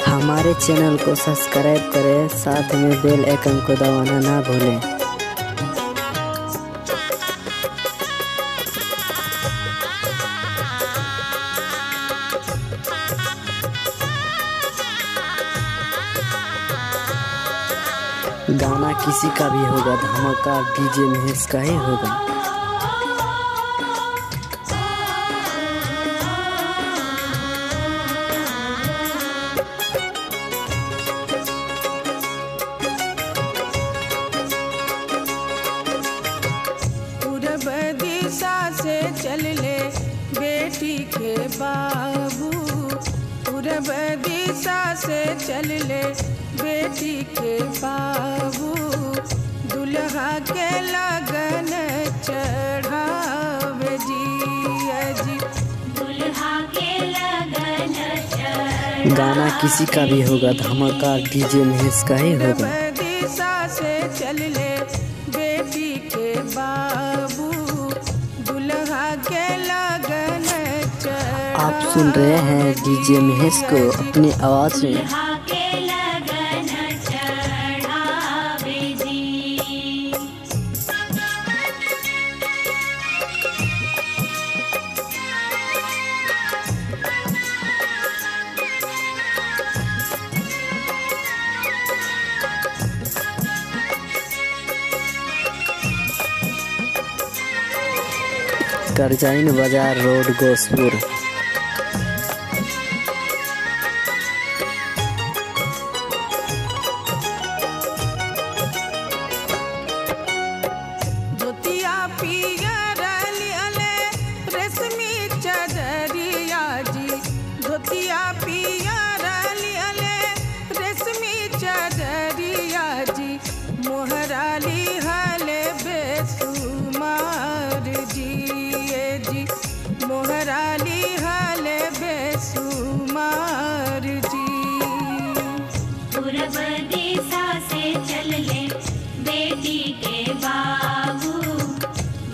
हमारे चैनल को सब्सक्राइब करें, साथ में बेल आइकन को दबाना ना भूलें। गाना किसी का भी होगा, धमाका डीजे महेश का ही होगा। पूरब दिशा से चल ले बेटी के बाबू, पूरब दिशा से चल ले बेटी के बाबू, दुल्हा के लगन चढ़ावे जी, दुल्हा के लगन चढ़ावे। गाना किसी का भी होगा, धमाका डीजे महेश का ही होगा। दिशा से चल ले बेटी के बाबू, दुल्हा के लगन चढ़ावे। आप सुन रहे हैं डीजे महेश को अपनी आवाज में। दुल्हा के लगन चढ़ावे जी। करजाइन बाजार रोड, गोसपुर। धोतिया पियर लियले रेशमी चदरिया जी, धोतिया पियर लियले रेशमी चदरिया जी, मोहराली हले बेसुमार जी, मोहराली हले बेसुमार जी। पूरब दिशा से चल ले बेटी के बाबू,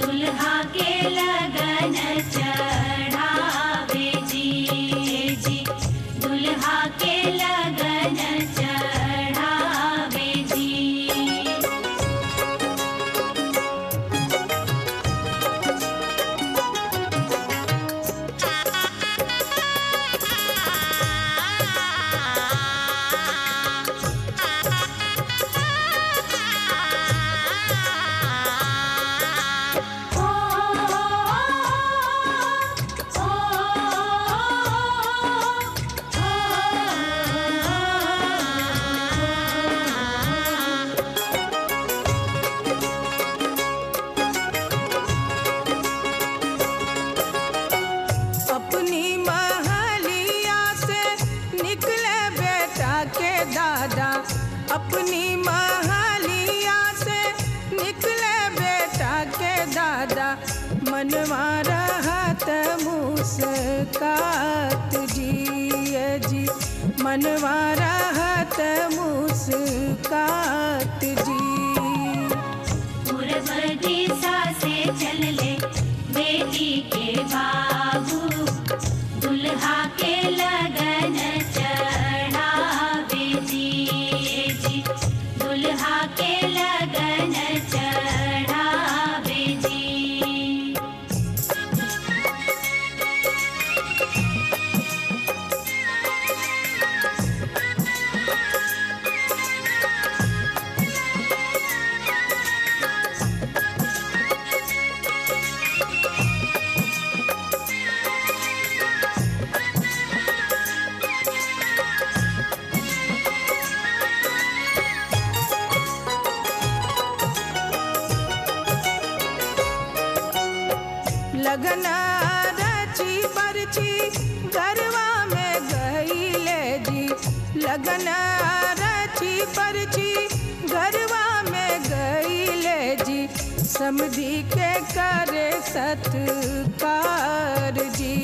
दुल्हा के लगन चढ़ावे जी, दुल्हा के लगन चढ़ावे जी। अपनी महलिया से निकले बेटा के दादा, अपनी महलिया से निकले बेटा के दादा, मनवा रहत मुस्कात जी, मनवा रहत मुस्कात जी। पूरब दिशा से चल ले बेटी के बाबू, दुल्हा के लगन चढ़ावे जी, दुल्हा के लगन चढ़ावे जी। लगन रची बरची गरवा में गईले जी, लगन रची बरची गरवा में गईले जी, समधी के करे सत्कार जी,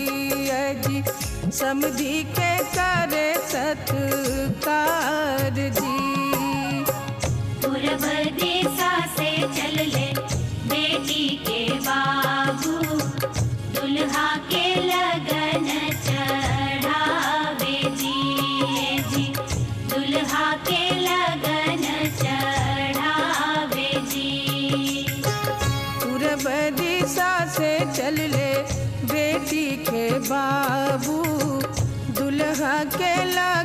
समधी के करे सत्कार जी। पूरब दिशा से चल ले बेटी के बाबू, दुल्हा के लगन चढ़ावे जी, के ला